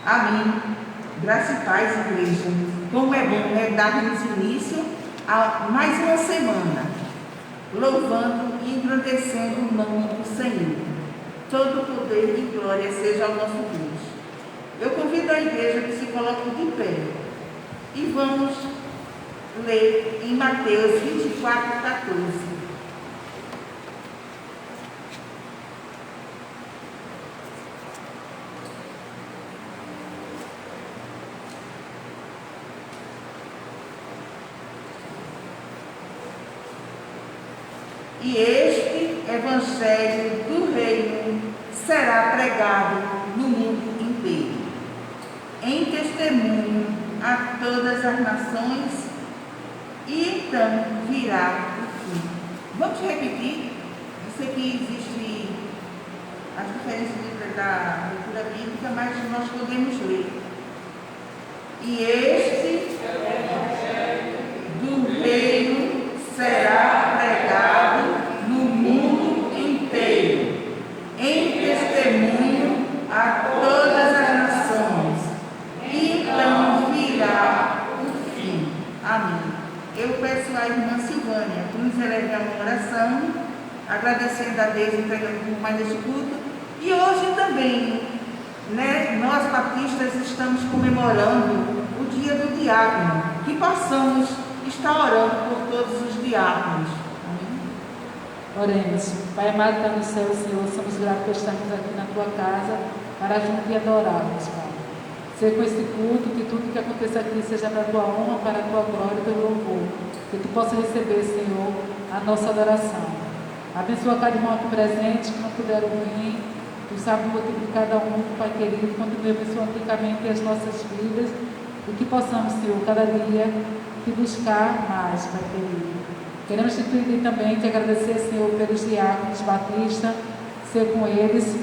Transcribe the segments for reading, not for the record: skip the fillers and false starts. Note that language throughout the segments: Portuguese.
Amém. Graça e paz, igreja. Como é bom, né, darmos início a mais uma semana, louvando e engrandecendo o nome do Senhor. Todo poder e glória seja ao nosso Deus. Eu convido a igreja que se coloque de pé e vamos ler em Mateus 24:14. E este evangelho do reino será pregado no mundo inteiro, em testemunho a todas as nações, e então virá o fim. Vamos repetir? Eu sei que existe as diferenças da leitura bíblica, mas nós podemos ler. E este do reino será pregado no mundo inteiro, em testemunho a todas as nações, e então virá o fim. Amém. Eu peço à irmã Silvânia que nos eleve a uma oração, agradecendo a Deus, entregando por mais este culto. E hoje também, nós batistas estamos comemorando o dia do diácono, que possamos estar orando por todos os diáconos. Oremos. Pai amado, que está no céu, Senhor, somos gratos por estarmos aqui na Tua casa para juntos e adorarmos, Pai. Ser com esse culto, que tudo que aconteça aqui seja para a Tua honra, para a Tua glória e Teu louvor. Que Tu possa receber, Senhor, a nossa adoração. Abençoa cada irmão aqui presente, que não puderam vir. Tu sabes o motivo de cada um, Pai querido. Continue abençoando ricamente as nossas vidas. E que possamos, Senhor, cada dia te buscar mais, Pai querido. Queremos te pedir também, te agradecer, Senhor, pelos diáconos batistas, ser com eles,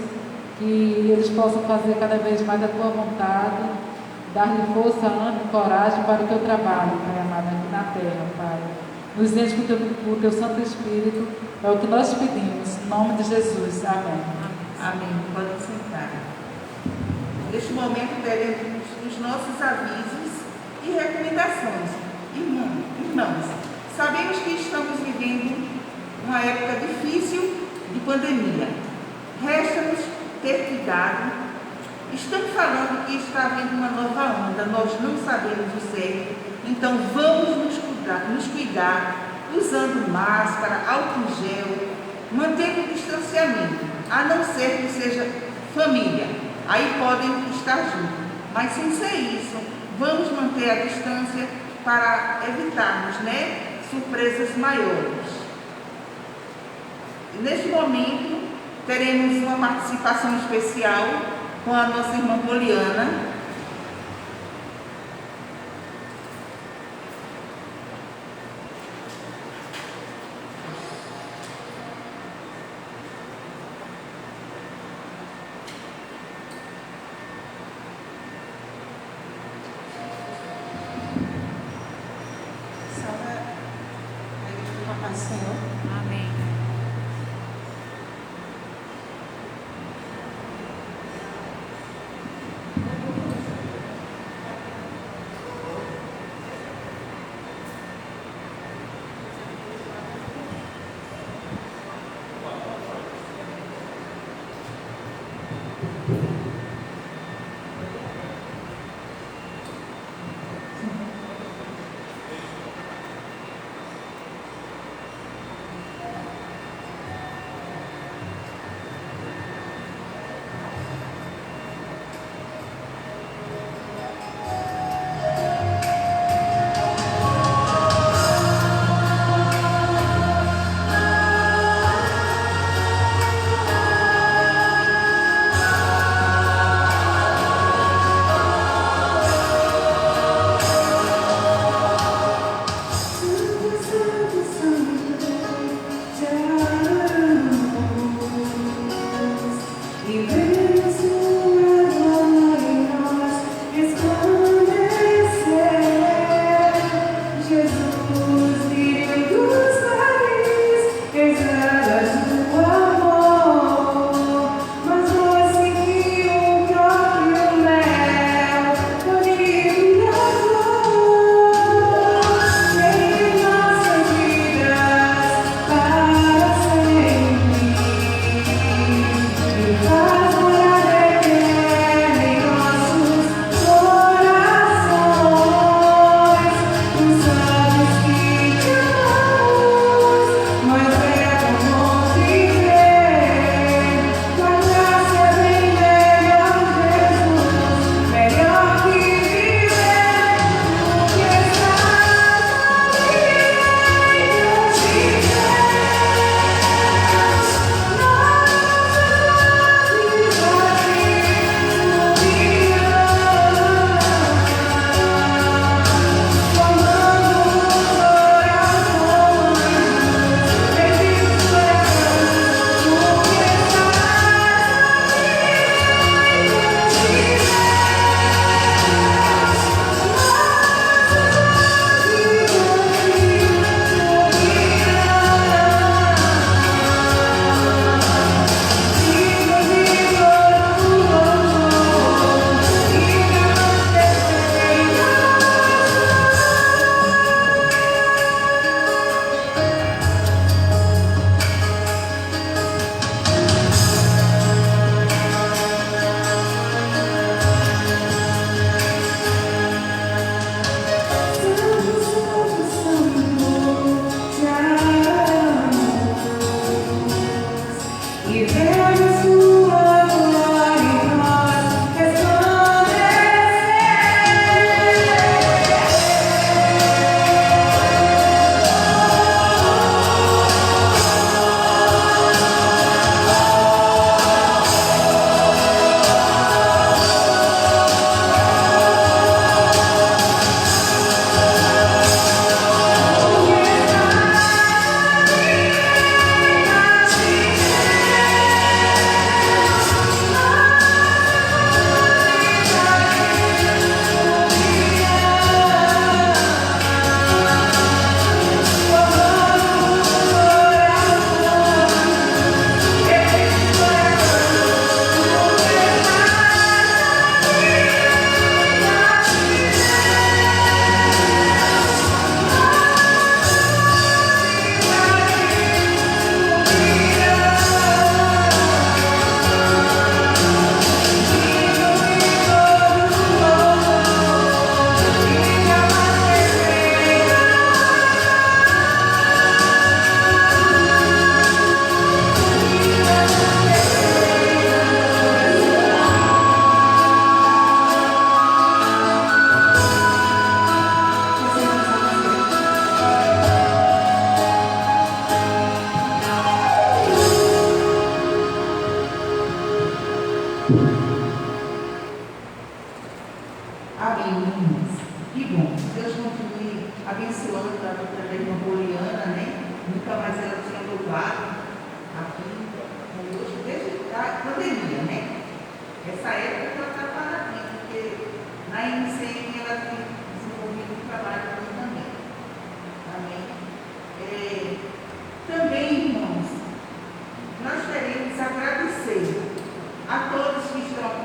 que eles possam fazer cada vez mais a Tua vontade, dar-lhe força, ânimo e coragem para o Teu trabalho, Pai amado, aqui na terra, Pai. Nos enche com o Teu Santo Espírito, é o que nós pedimos, em nome de Jesus. Amém. Amém. Podem sentar. Neste momento, teremos os nossos avisos e recomendações. Irmãos, sabemos que estamos vivendo uma época difícil de pandemia. Resta-nos ter cuidado. Estamos falando que está havendo uma nova onda, nós não sabemos o certo, então vamos nos cuidar usando máscara, álcool gel, mantendo o distanciamento, a não ser que seja família. Aí podem estar juntos, mas sem ser isso, vamos manter a distância para evitarmos, surpresas maiores. E neste momento, teremos uma participação especial com a nossa irmã Poliana. Senhor. Amém.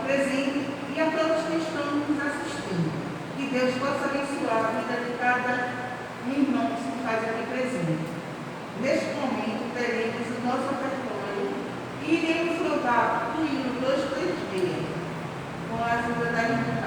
presente e a todos que estão nos assistindo. Que Deus possa abençoar a vida de cada irmão que se faz aqui presente. Neste momento, teremos o nosso ofertório e iremos louvar o hino 236, com a ajuda da irmã.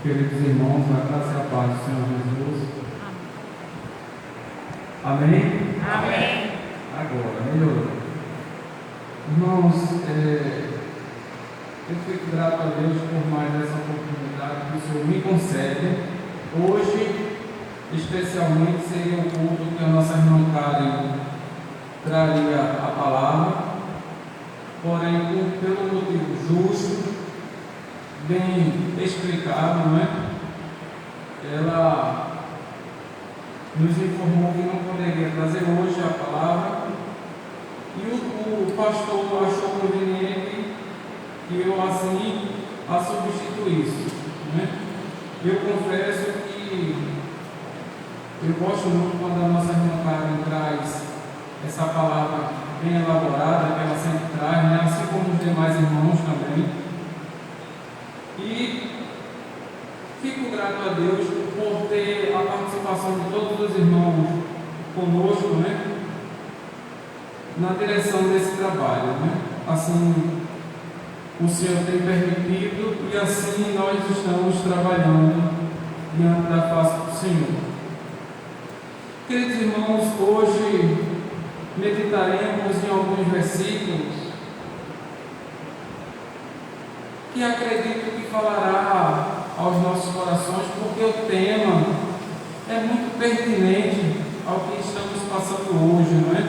queridos irmãos, na graça e a paz do Senhor Jesus. Amém? Amém. Agora, melhorou. Irmãos, eu fico grato a Deus por mais essa oportunidade que o Senhor me concede. Hoje, especialmente, seria o culto que a nossa irmã Karen traria a palavra, porém, pelo motivo justo, bem explicado, não é? Ela nos informou que não poderia trazer hoje a palavra e o pastor achou conveniente que eu assim a substituísse, né? Eu confesso que eu gosto muito quando a nossa irmã Karen traz essa palavra bem elaborada, que ela sempre traz, né? Assim como os demais irmãos também. E fico grato a Deus por ter a participação de todos os irmãos conosco, né, na direção desse trabalho, né? Assim, o Senhor tem permitido e assim nós estamos trabalhando diante da face do Senhor. Queridos irmãos, hoje meditaremos em alguns versículos que acredito que falará aos nossos corações, porque o tema é muito pertinente ao que estamos passando hoje, não é?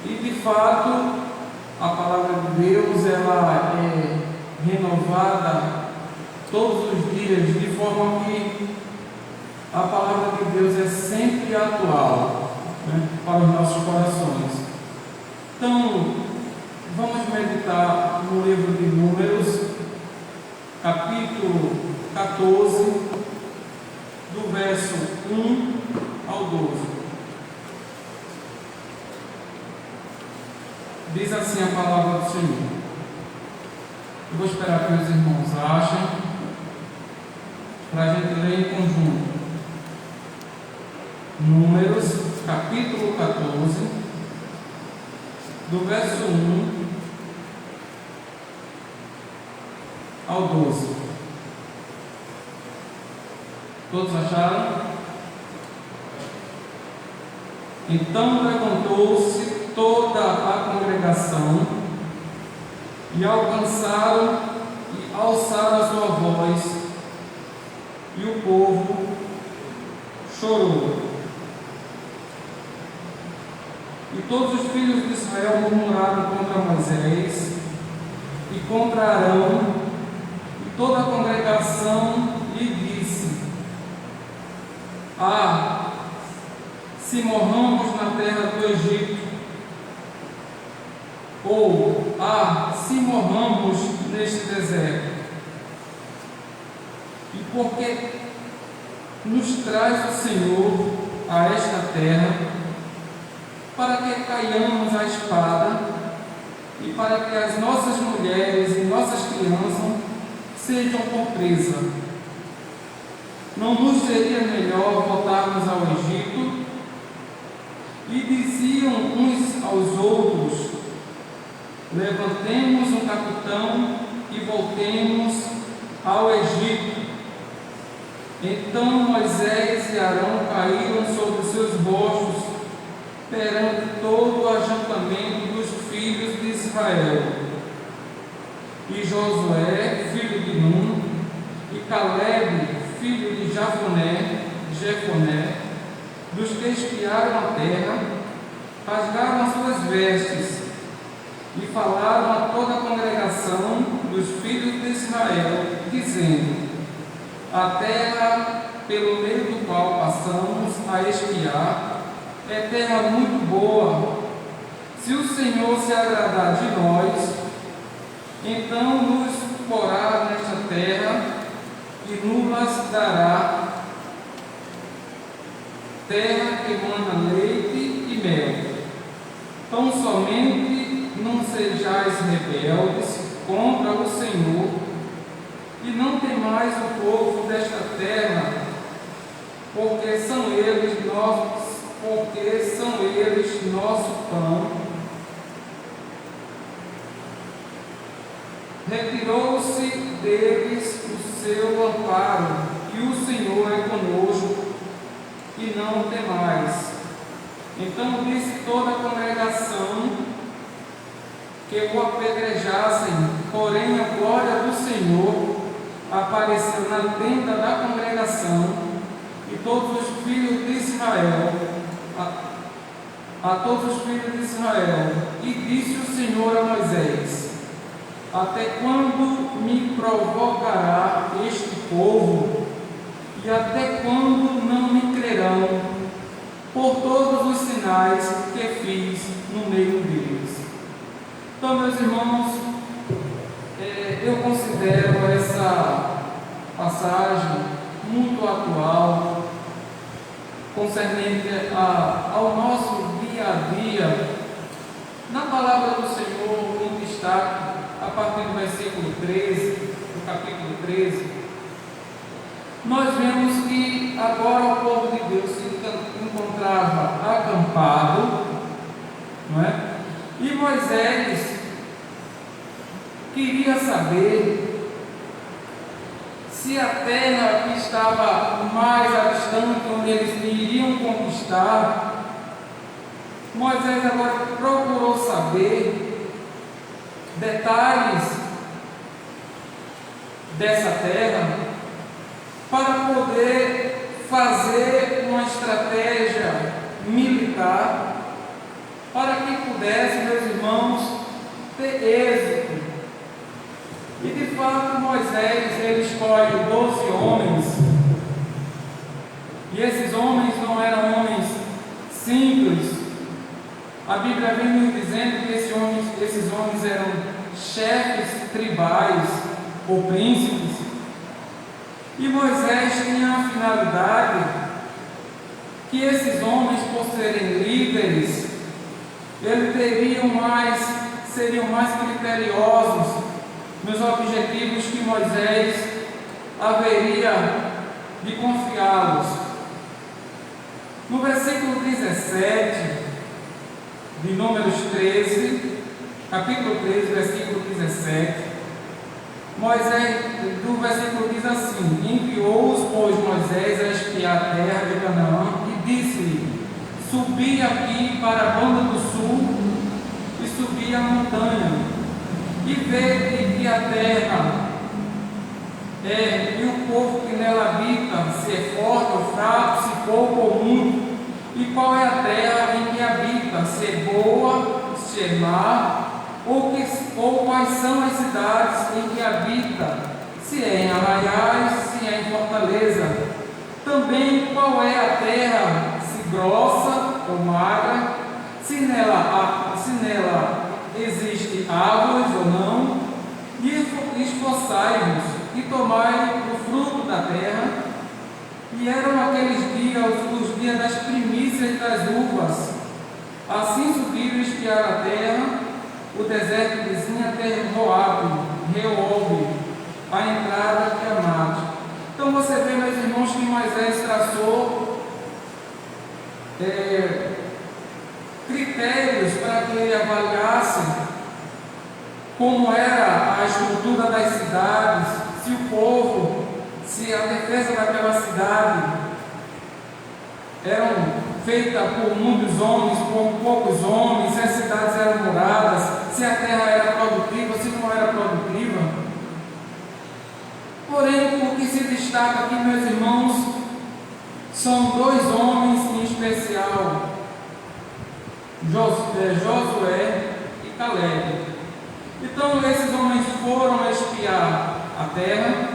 E de fato, a palavra de Deus, ela é renovada todos os dias, de forma que a palavra de Deus é sempre atual, né, para os nossos corações. Então, vamos meditar no livro de Números, capítulo 14, do verso 1 ao 12. Diz assim a palavra do Senhor. Eu vou esperar que meus irmãos achem, para a gente ler em conjunto. Números, capítulo 14, do verso 1 ao 12. Todos acharam? Então levantou-se toda a congregação e alçaram a sua voz, e o povo chorou. E todos os filhos de Israel murmuraram contra Moisés e contra Arão, e toda a congregação lhe disse: Ah, se morramos na terra do Egito, ou ah, se morramos neste deserto. E porque nos traz o Senhor a esta terra, para que caiamos à espada, e para que as nossas mulheres e nossas crianças sejam por presa. Não nos seria melhor voltarmos ao Egito? E diziam uns aos outros: Levantemos um capitão e voltemos ao Egito. Então Moisés e Arão caíram sobre seus rostos perante todo o ajuntamento dos filhos de Israel. E Josué, filho de Nun, e Caleb, filho de Jefoné, dos que espiaram a terra, rasgaram as suas vestes e falaram a toda a congregação dos filhos de Israel, dizendo: A terra pelo meio do qual passamos a espiar é terra muito boa. Se o Senhor se agradar de nós, então nos porá nesta terra e nos dará terra que mana leite e mel. Tão somente não sejais rebeldes contra o Senhor, e não temais o povo desta terra, porque são eles nosso pão. Retirou-se deles o seu amparo, e o Senhor é conosco, e não temais. Então disse toda a congregação que o apedrejassem, porém a glória do Senhor apareceu na tenda da congregação, e todos os filhos de Israel, a todos os filhos de Israel, e disse o Senhor a Moisés: até quando me provocará este povo, e até quando não me crerão, por todos os sinais que fiz no meio deles? Então, meus irmãos, eu considero essa passagem muito atual, concernente ao nosso dia a dia. Na palavra do Senhor, em destaque, a partir do versículo 13, do capítulo 13, nós vemos que agora o povo de Deus se encontrava acampado, não é? E Moisés queria saber se a terra que estava mais distante, onde eles iriam conquistar, Moisés agora procurou saber detalhes dessa terra para poder fazer uma estratégia militar para que pudesse, meus irmãos, ter êxito. E de fato Moisés, ele escolhe 12 homens, e esses homens não eram homens simples. A Bíblia vem nos dizendo que esses homens eram chefes tribais ou príncipes, e Moisés tinha a finalidade que esses homens, por serem líderes, eles seriam mais criteriosos nos objetivos que Moisés haveria de confiá-los. No versículo 17 de Números 13, capítulo 13, versículo 17, Moisés, do versículo diz assim: enviou-os, pois, Moisés a espiar a terra de Canaã, e disse-lhe: subi aqui para a banda do sul, e subi a montanha, e vede que a terra e o povo que nela habita, se é forte ou fraco, se pouco ou muito, e qual é a terra em que habita, se é boa, se é má, ou quais são as cidades em que habita, se é em arraiais, se é em fortaleza. Também qual é a terra, se grossa ou magra, se nela existe árvores ou não, e esforçai-vos e tomai o fruto da terra. E eram aqueles dias os dias das primícias das uvas. Assim subiram espiar a terra, o deserto vizinho até Reobe, a entrada de Amate. Então você vê, meus irmãos, que Moisés traçou critérios para que ele avaliasse como era a estrutura das cidades, se o povo, se a defesa daquela cidade eram feita por muitos homens, por poucos homens, se as cidades eram muradas, se a terra era produtiva, se não era produtiva. Porém, o que se destaca aqui, meus irmãos, são dois homens em especial, Josué e Caleb. Então, esses homens foram espiar a terra,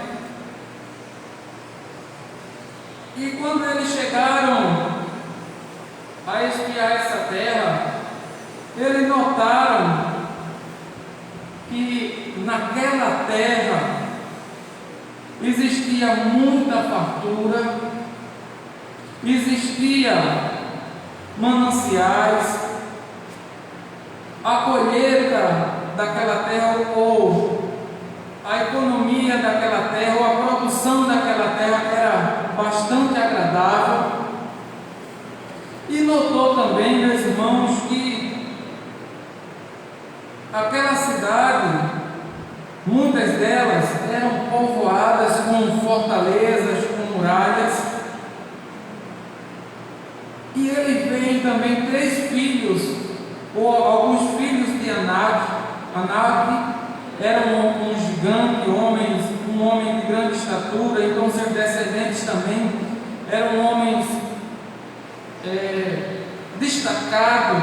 e quando eles chegaram a espiar essa terra, eles notaram que naquela terra existia muita fartura, existia mananciais, a colheita daquela terra, ou a economia daquela terra, ou a produção daquela terra era bastante agradável. E notou também, meus irmãos, que aquela cidade, muitas delas eram povoadas com com fortalezas, com muralhas. E ele vem também 3 filhos, ou alguns filhos de Anak. Anak era um gigante, um homem de grande estatura, então seus descendentes também eram homens destacados,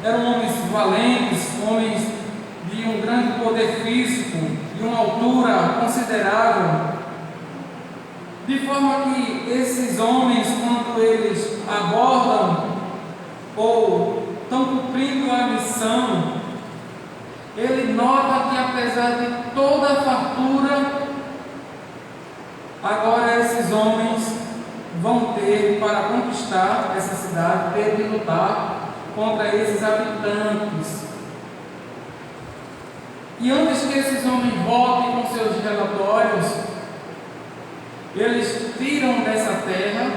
eram homens valentes, homens de um grande poder físico, de uma altura considerável. De forma que esses homens, quando eles abordam ou estão cumprindo a missão, ele nota que apesar de toda a fartura, agora esses homens vão ter, para conquistar essa cidade, ter de lutar contra esses habitantes. E antes que esses homens voltem com seus relatórios, eles tiram dessa terra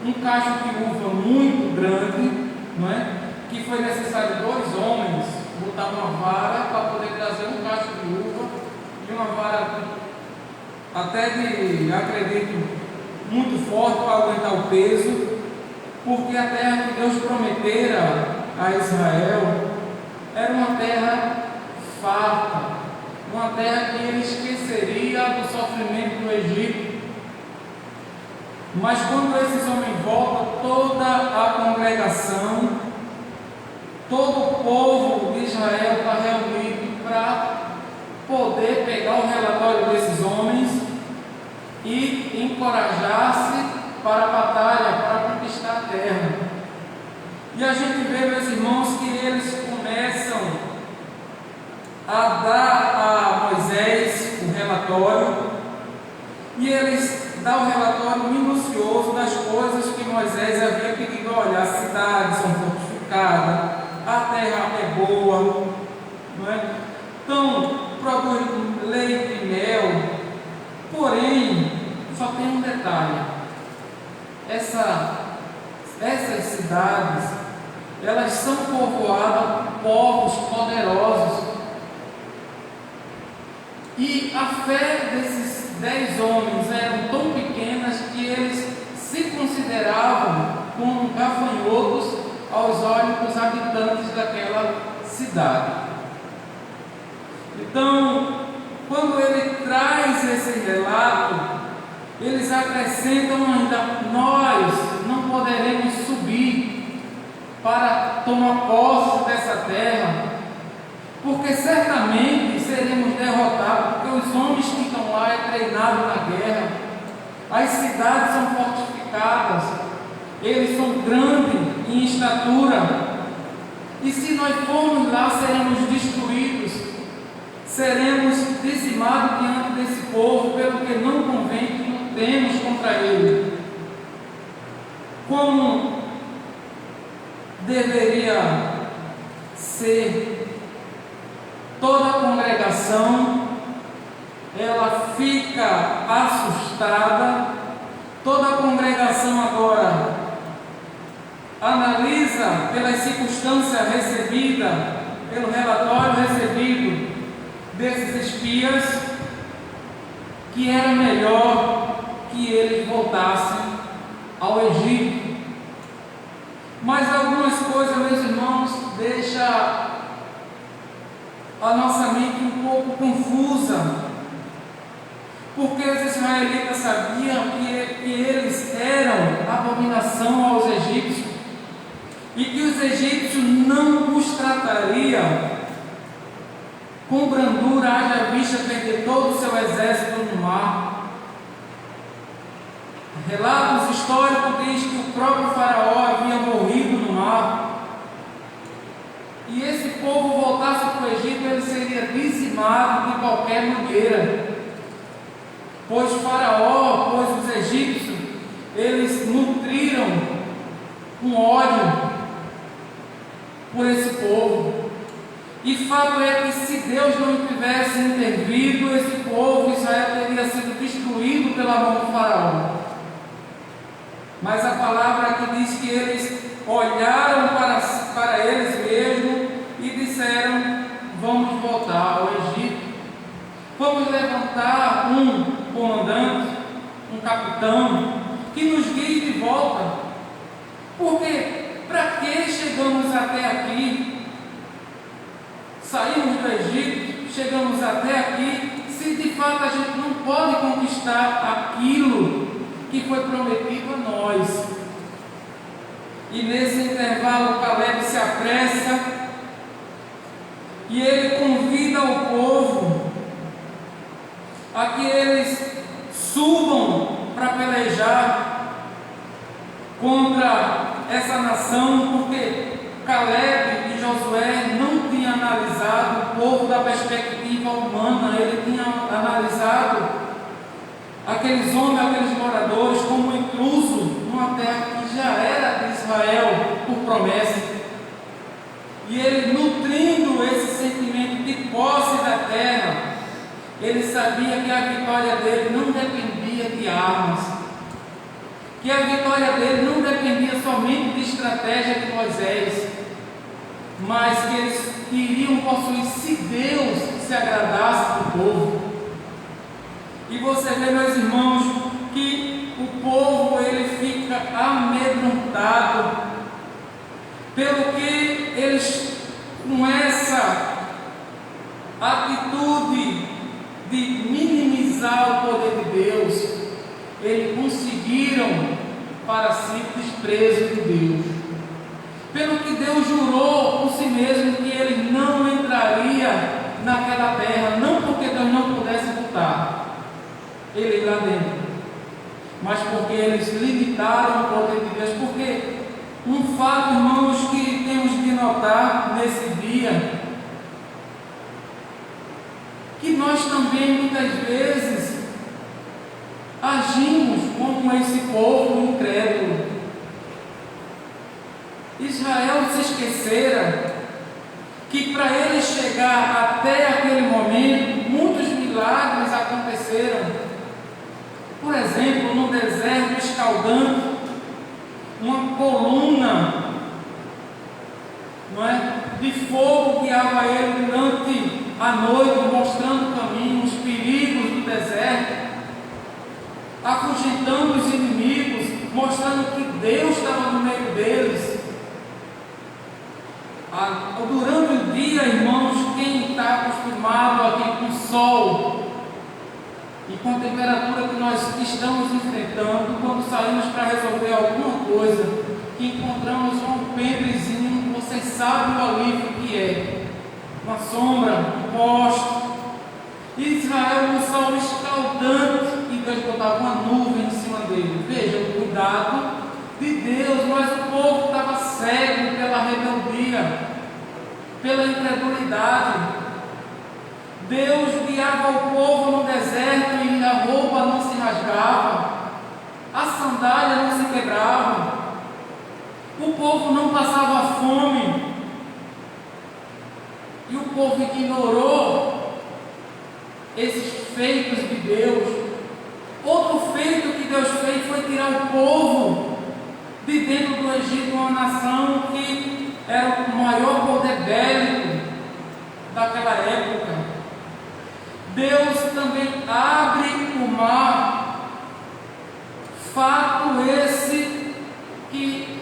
um cacho de uva muito grande, não é? Que foi necessário 2 homens botar uma vara para poder trazer um cacho de uva, e uma vara até de, acredito, muito forte para aguentar o peso, porque a terra que Deus prometera a Israel era uma terra farta, uma terra que ele esqueceria do sofrimento do Egito. Mas quando esses homens voltam, toda a congregação, todo o povo de Israel está reunido para poder pegar o relatório desses homens e encorajar-se para a batalha, para conquistar a terra. E a gente vê, meus irmãos, que eles começam a dar a Moisés o relatório, e eles dão o relatório minucioso das coisas que Moisés havia pedido. Olha, as cidades são fortificadas, a terra é boa, não é? Então, produz leite e mel. Porém, só tem um detalhe: essas cidades, elas são povoadas por povos poderosos. E a fé desses 10 homens eram tão pequenas que eles se consideravam como gafanhotos aos olhos dos habitantes daquela cidade. Então, quando ele traz esse relato, eles acrescentam ainda: nós não poderemos subir para tomar posse dessa terra, porque certamente seremos derrotados, porque os homens que estão lá é treinado na guerra, as cidades são fortificadas, eles são grandes em estatura, e se nós formos lá, seremos destruídos, seremos dizimados diante desse povo, pelo que não convém que lutemos contra ele. Como deveria ser? Toda a congregação, ela fica assustada. Toda a congregação agora analisa pelas circunstâncias recebidas, pelo relatório recebido desses espias, que era melhor que eles voltassem ao Egito. Mas algumas coisas, meus irmãos, deixam a nossa mente um pouco confusa, porque os israelitas sabiam que eles eram abominação aos egípcios, e que os egípcios não os tratariam com brandura, haja vista perder todo o seu exército no mar. Relatos históricos diz que o próprio faraó havia morrido no mar, e esse povo voltasse para o Egito, ele seria dizimado de qualquer maneira, pois os egípcios, eles nutriram um ódio por esse povo. E fato é que se Deus não tivesse intervido, esse povo, Israel, teria sido destruído pela mão do faraó. Mas a palavra aqui diz que eles olharam para eles mesmos e disseram: vamos voltar ao Egito, vamos levantar um comandante, um capitão, que nos guie de volta. Porque para que chegamos até aqui? Saímos do Egito, chegamos até aqui, se de fato a gente não pode conquistar aquilo que foi prometido a nós. E nesse intervalo, Caleb se apressa e ele convida o povo a que eles subam para pelejar contra essa nação, porque Caleb e Josué não tinham analisado o povo da perspectiva humana, ele tinha analisado aqueles homens, aqueles moradores como intrusos numa terra que já era de Israel por promessa. E ele, nutrindo esse sentimento de posse da terra, ele sabia que a vitória dele não dependia de armas, que a vitória dele não dependia somente de estratégia de Moisés, mas que eles iriam possuir se Deus se agradasse do povo. E você vê, meus irmãos, que o povo ele fica amedrontado pelo que eles, com essa atitude de minimizar o poder de Deus, eles conseguiram para si o desprezo de Deus. Pelo que Deus jurou por si mesmo que ele não entraria naquela terra, não porque Deus não pudesse botar ele lá dentro, mas porque eles limitaram o poder de Deus. Porque um fato, irmãos, que temos de notar nesse dia, que nós também muitas vezes agimos como esse povo incrédulo. Israel se esquecera que para ele chegar até aquele momento, muitos milagres aconteceram. Por exemplo, no deserto escaldante, uma coluna, não é, de fogo guiava ele durante a noite, mostrando o caminho, os perigos do deserto, afugentando os inimigos, mostrando que Deus estava no meio deles. Durante o dia, irmãos, quem está acostumado aqui com o sol e com a temperatura que nós estamos enfrentando, quando saímos para resolver alguma coisa, que encontramos um alpendrezinho, vocês sabem o alívio que é, uma sombra, um poste. Israel no sol escaldante e Deus botava uma nuvem em cima dele. Veja o cuidado de Deus, mas o povo estava cego pela rebeldia, pela incredulidade. Deus guiava o povo no deserto e a roupa não se rasgava, a sandália não se quebrava, o povo não passava fome, e o povo ignorou esses feitos de Deus. Outro feito que Deus fez foi tirar o povo de dentro do Egito, uma nação que era o maior poder bélico daquela época. Deus também abre o mar, fato esse que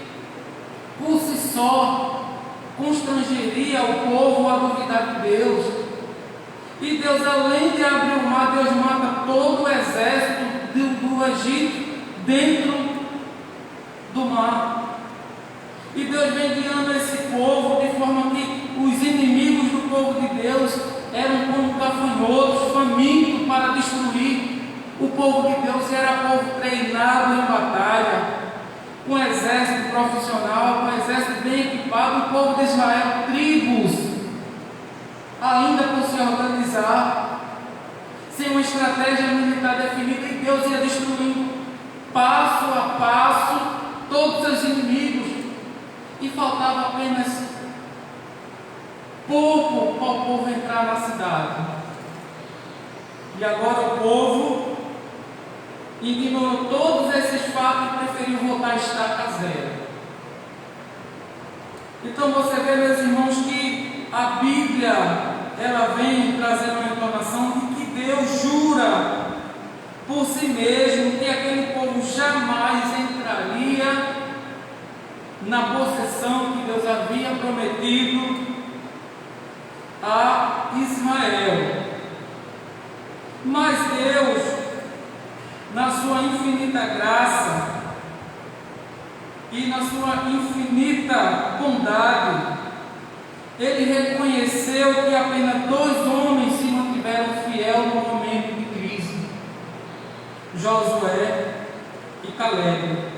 por si só constrangeria o povo a duvidar de Deus. E Deus, além de abrir o mar, Deus mata todo o exército do Egito dentro do mar. E Deus vem guiando esse povo de forma que os inimigos do povo de Deus eram como gafanhotos, famintos para destruir. O povo de Deus era povo treinado em batalha, com exército profissional, com exército bem equipado. O povo de Israel, tribos, ainda por se organizar, sem uma estratégia militar definida, e Deus ia destruindo passo a passo todos os inimigos, e faltava apenas pouco para o povo entrar na cidade. E agora o povo ignorou todos esses fatos e preferiu voltar a estaca zero. Então você vê, meus irmãos, que a Bíblia ela vem trazendo uma informação de que Deus jura por si mesmo que aquele povo jamais entraria na possessão que Deus havia prometido a Israel. Mas Deus, na sua infinita graça e na sua infinita bondade, Ele reconheceu que apenas 2 homens se mantiveram fiel no momento de crise: Josué e Caleb.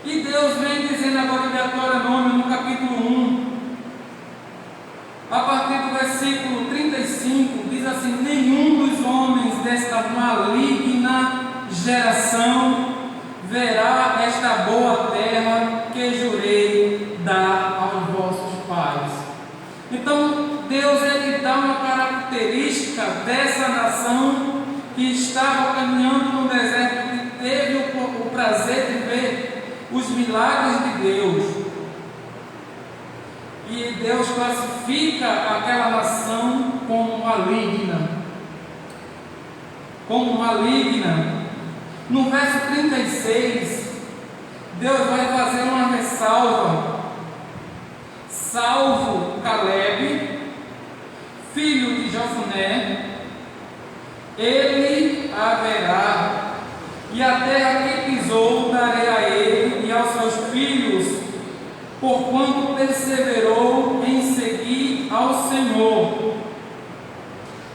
E Deus vem dizendo agora em Deuteronômio, no capítulo 1, a partir do versículo 35, diz assim: nenhum dos homens desta maligna geração verá esta boa terra que jurei dar aos vossos pais. Então Deus, Ele dá uma característica dessa nação que estava caminhando no deserto, que teve o prazer de ver os milagres de Deus. E Deus classifica aquela nação como maligna. Como maligna. No verso 36, Deus vai fazer uma ressalva: salvo Caleb, filho de Josué, ele haverá, e a terra que pisou darei a ele e aos seus filhos, porquanto perseverou em seguir ao Senhor.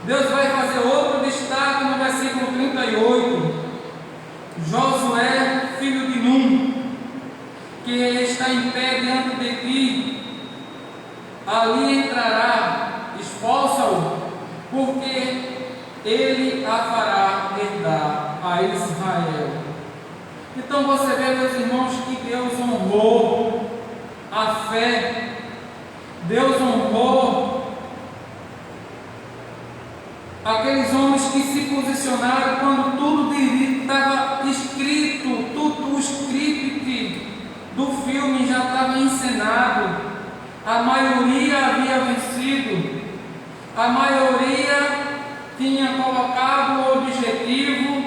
Deus vai fazer outro destaque no versículo 38. Josué, filho de Num, que está em pé diante de ti, ali entrará, expulsa-o, porque ele a fará herdar a Israel. Então você vê, meus irmãos, que Deus honrou a fé, Deus honrou aqueles homens que se posicionaram quando tudo estava escrito, tudo o script do filme já estava encenado, a maioria havia vencido, a maioria tinha colocado o objetivo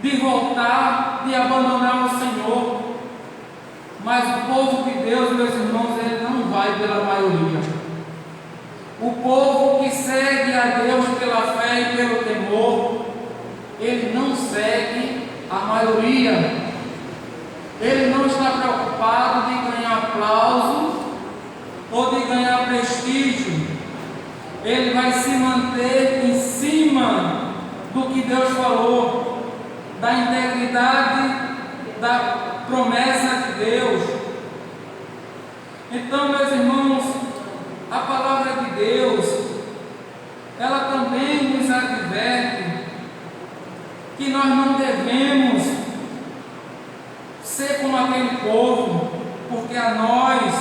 de voltar, de abandonar o Senhor. Mas o povo de Deus, meus irmãos, ele não vai pela maioria. O povo que segue a Deus pela fé e pelo temor, ele não segue a maioria. Ele não está preocupado de ganhar aplauso ou de ganhar prestígio. Ele vai se manter em cima do que Deus falou, da integridade, da promessa de Deus. Então, meus irmãos, a palavra de Deus, ela também nos adverte que nós não devemos ser como aquele povo, porque a nós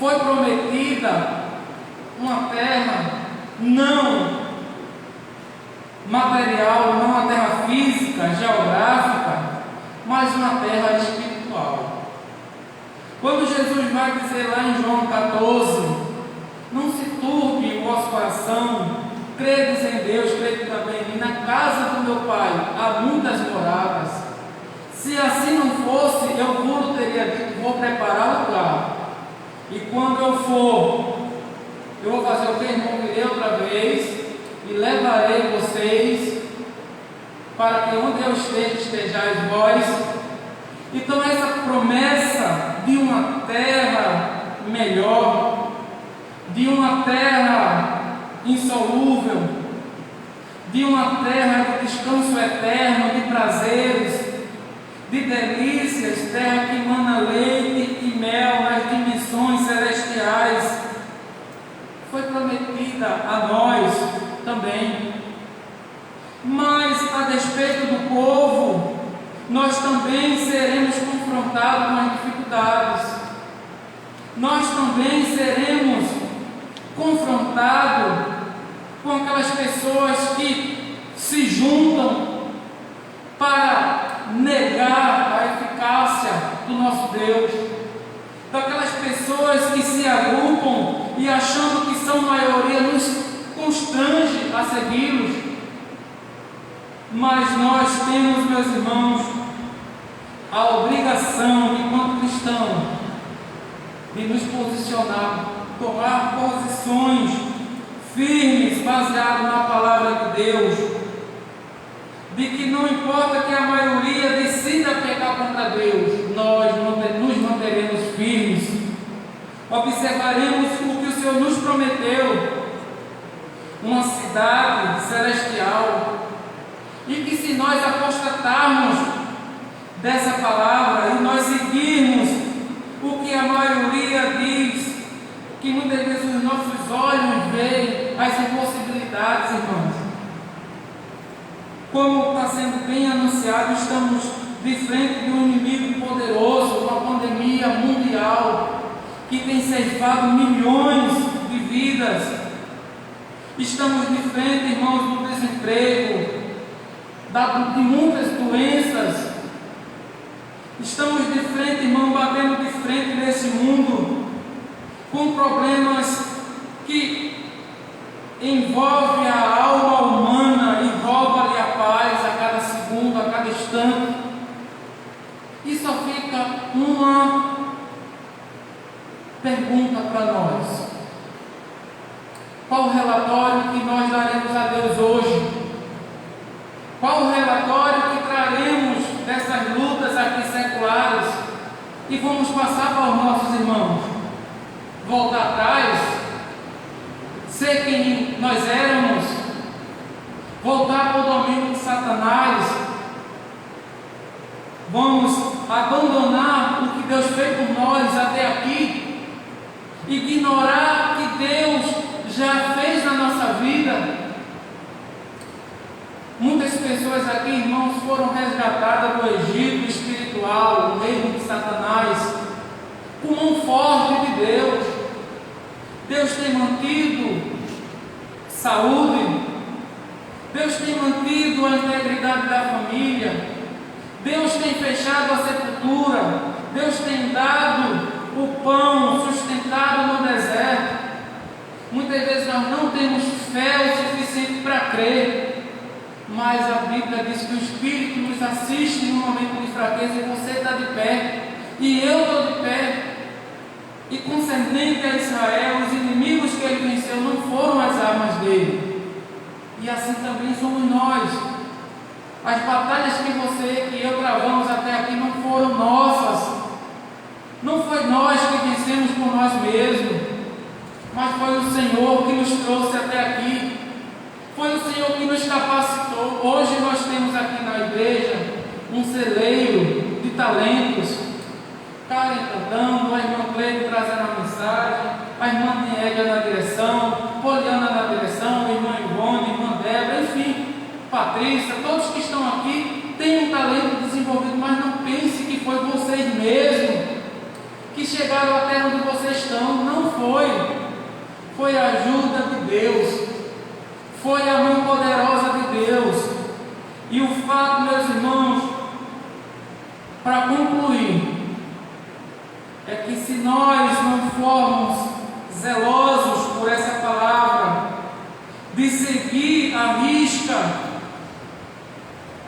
foi prometida uma terra não material, não uma terra física, geográfica, mas uma terra espiritual. Quando Jesus vai dizer lá em João 14, não se turbe o vosso coração, credes em Deus, crede também em mim, na casa do meu Pai há muitas moradas. Se assim não fosse, eu vos teria dito, vou preparar lugar. E quando eu for, eu vou fazer o que, irmão? Virei outra vez e levarei vocês para que onde eu esteja, estejais vós. Então essa promessa de uma terra melhor, de uma terra insolúvel, de uma terra de descanso eterno, de prazeres, de delícias, terra que emana leite e mel nas dimensões celestiais, foi prometida a nós também. Mas a despeito do povo, nós também seremos confrontados com as dificuldades. Nós também seremos confrontados com aquelas pessoas que se juntam para negar a eficácia do nosso Deus, daquelas pessoas que se agrupam e achando que são maioria nos constrange a segui-los. Mas nós temos, meus irmãos, a obrigação, enquanto cristãos, de nos posicionar, tomar posições firmes, baseadas na palavra de Deus, de que não importa que a maioria decida pecar contra Deus, nós nos manteremos firmes, observaremos o que o Senhor nos prometeu, uma cidade celestial, e que se nós apostatarmos dessa palavra e nós seguirmos o que a maioria diz, que muitas vezes os nossos olhos veem as impossibilidades, irmãos. Como está sendo bem anunciado, estamos de frente de um inimigo poderoso, uma pandemia mundial que tem ceifado milhões de vidas. Estamos de frente, irmãos, do desemprego, de muitas doenças. Estamos de frente, irmão, batendo de frente nesse mundo com problemas que envolvem a alma humana e rouba-lhe a paz a cada segundo, a cada instante. E só fica uma pergunta para nós: qual o relatório que nós daremos a Deus hoje? Qual o relatório que traremos dessas lutas aqui seculares e vamos passar para os nossos irmãos? Voltar atrás? Ser quem nós éramos? Voltar para o domínio de Satanás? Vamos abandonar o que Deus fez por nós até aqui? Ignorar o que Deus já fez na nossa vida? Muitas pessoas aqui, irmãos, foram resgatadas do Egito espiritual, o reino de Satanás, com mão forte de Deus. Deus tem mantido saúde, Deus tem mantido a integridade da família, Deus tem fechado a sepultura, Deus tem dado o pão sustentado no deserto. Muitas vezes nós não temos fé o suficiente para crer, mas a Bíblia diz que o Espírito nos assiste no momento de fraqueza e você está de pé, e eu estou de pé. E concernente a Israel, os inimigos que ele venceu não foram as armas dele, e assim também somos nós. As batalhas que você e eu travamos até aqui não foram nossas, não foi nós que vencemos por nós mesmos, mas foi o Senhor que nos trouxe até aqui, foi o Senhor que nos capacitou. Hoje nós temos aqui na igreja um celeiro de talentos, Karen cantando, a irmã Cleide trazendo a mensagem, a irmã Diélia na direção, Poliana na direção, a irmã Ivone, a irmã Débora, enfim, Patrícia, todos que estão aqui têm um talento desenvolvido, mas não pense que foi vocês mesmos que chegaram até onde vocês estão. Não foi. Foi a ajuda de Deus, foi a mão poderosa de Deus. E o fato, meus irmãos, para concluir, é que se nós não formos zelosos por essa palavra, de seguir à risca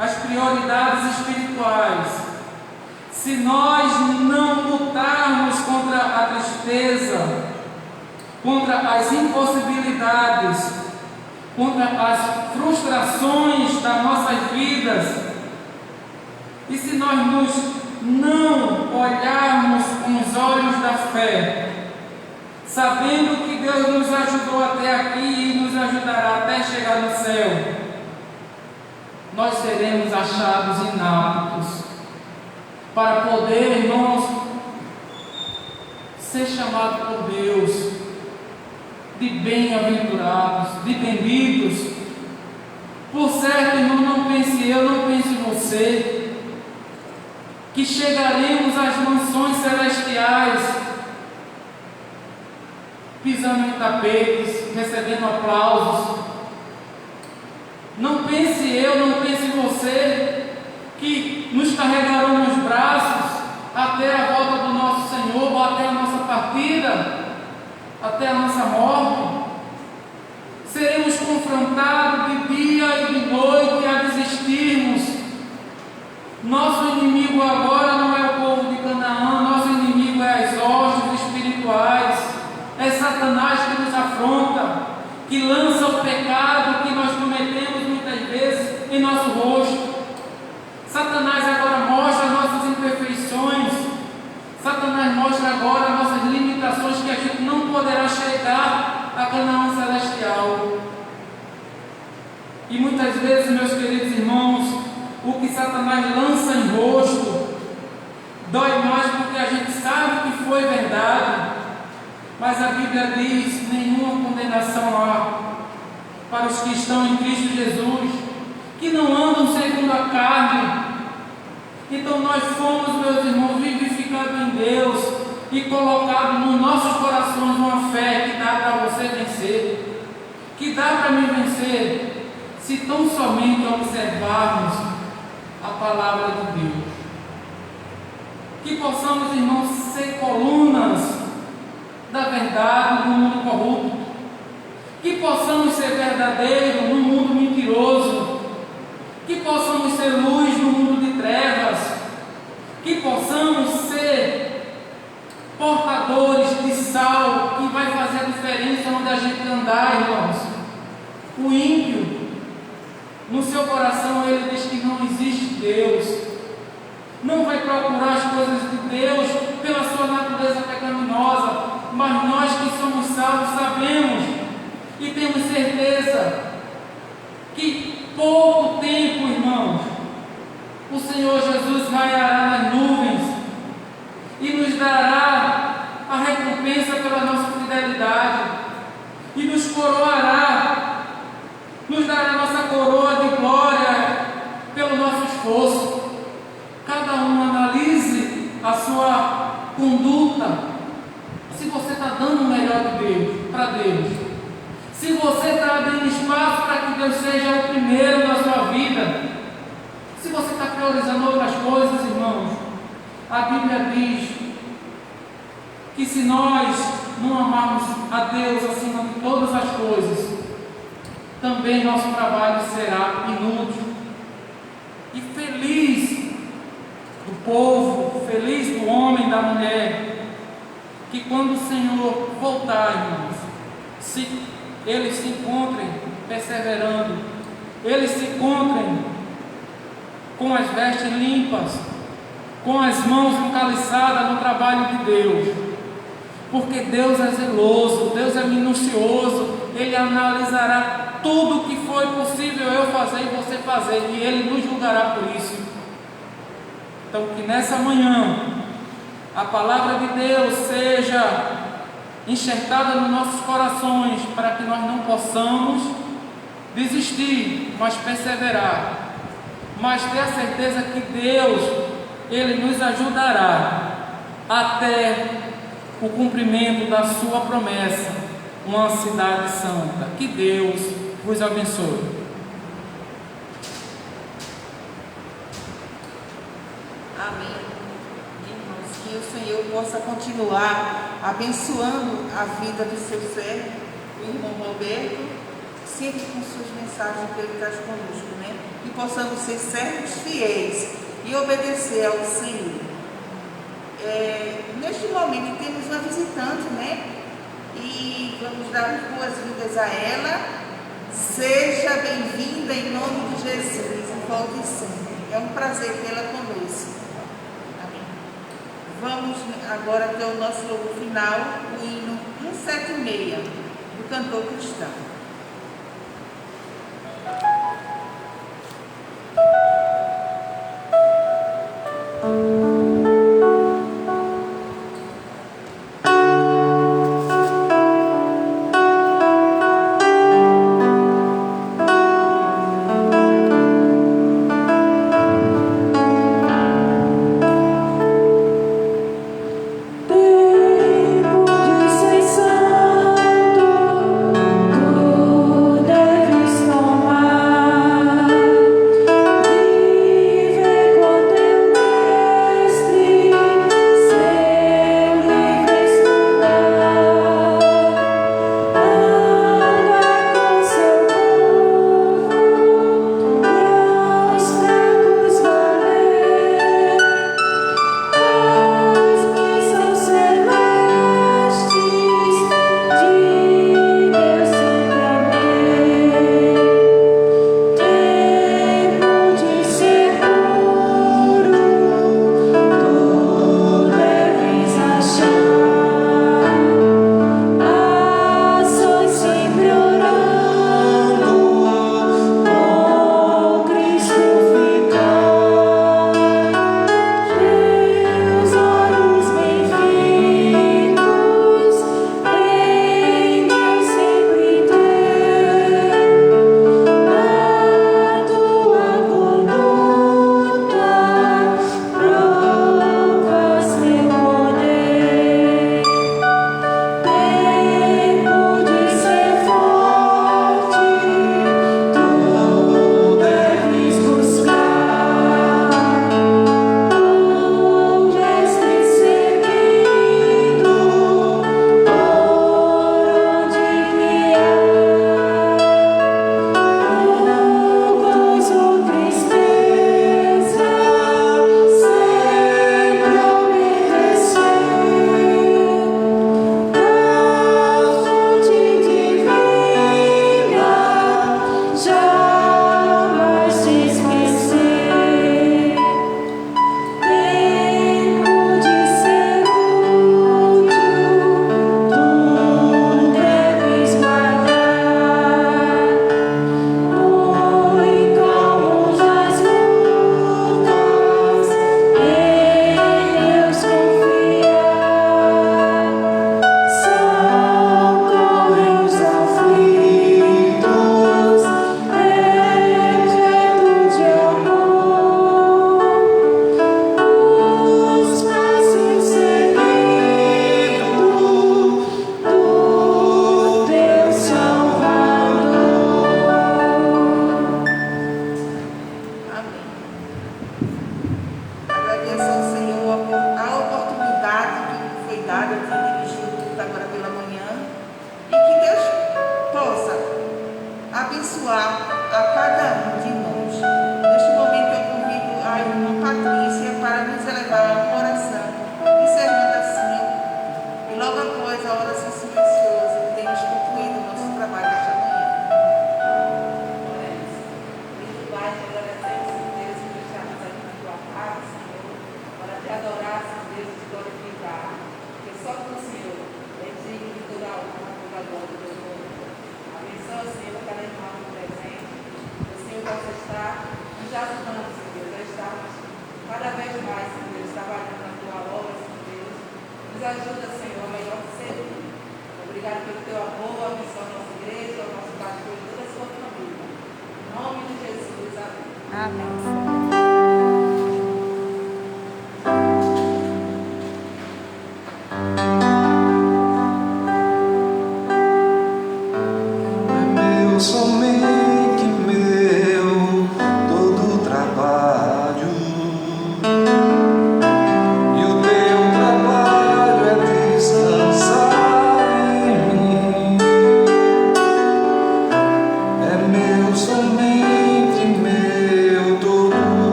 as prioridades espirituais, se nós não lutarmos contra a tristeza, contra as impossibilidades, contra as frustrações das nossas vidas, e se nós não olharmos com os olhos da fé, sabendo que Deus nos ajudou até aqui e nos ajudará até chegar no céu, nós seremos achados inaptos para poder, irmãos, ser chamados por Deus de bem-aventurados, de benditos. Por certo, irmão, não pense eu, não pense você, que chegaremos às mansões celestiais pisando em tapetes, recebendo aplausos. Não pense eu, não pense você, que nos carregarão nos braços até a volta do nosso Senhor, ou até a nossa partida, até a nossa morte. Seremos confrontados de dia e de noite a desistir Nosso inimigo agora não é o povo de Canaã, nosso inimigo é as hostes espirituais, é Satanás que nos afronta, que lança o pecado que nós cometemos muitas vezes em nosso rosto. Satanás agora mostra nossas imperfeições, Satanás mostra agora nossas limitações, que a gente não poderá chegar a Canaã celestial. E muitas vezes, meus queridos irmãos, o que Satanás lança em rosto dói mais, porque a gente sabe que foi verdade, mas a Bíblia diz: nenhuma condenação há para os que estão em Cristo Jesus, que não andam segundo a carne. Então nós fomos, meus irmãos, vivificados em Deus e colocados nos nossos corações uma fé que dá para você vencer, que dá para mim vencer, se tão somente observarmos a palavra de Deus. Que possamos, irmãos, ser colunas da verdade no mundo corrupto, que possamos ser verdadeiros no mundo mentiroso, que possamos ser luz no mundo de trevas, que possamos ser portadores de sal que vai fazer a diferença onde a gente andar, irmãos. O ímpio, no seu coração, ele diz que não existe Deus, não vai procurar as coisas de Deus pela sua natureza pecaminosa, mas nós que somos salvos sabemos e temos certeza que pouco tempo, irmãos, o Senhor Jesus raiará nas nuvens e nos dará a recompensa pela nossa fidelidade e nos coroará, nos dará a nossa coroa de glória pelo nosso esforço. Cada um analise a sua conduta, se você está dando o melhor de Deus, para Deus, se você está abrindo espaço para que Deus seja o primeiro na sua vida, se você está priorizando outras coisas, irmãos. A Bíblia diz que se nós não amarmos a Deus acima de todas as coisas, também nosso trabalho será inútil. E feliz do povo, feliz do homem, da mulher, que quando o Senhor voltar, irmãos, eles se encontrem perseverando, eles se encontrem com as vestes limpas, com as mãos encaliçadas no trabalho de Deus, porque Deus é zeloso, Deus é minucioso, Ele analisará tudo o que foi possível eu fazer e você fazer, e Ele nos julgará por isso. Então, que nessa manhã a palavra de Deus seja enxertada nos nossos corações, para que nós não possamos desistir, mas perseverar, mas ter a certeza que Deus, Ele nos ajudará até o cumprimento da sua promessa, uma cidade santa. Que Deus vos abençoe. Amém. Irmãos, que o Senhor possa continuar abençoando a vida do seu servo, o irmão Roberto, sempre com suas mensagens que ele traz conosco, né? E possamos ser servos fiéis e obedecer ao Senhor. Neste momento temos uma visitante, né? E vamos dar as boas-vindas a ela. Seja bem-vinda em nome de Jesus, e volte sempre. É um prazer tê-la conosco. Vamos agora ter o nosso louvor final, o hino 176, do cantor cristão. Tempo de ser santo. abençoar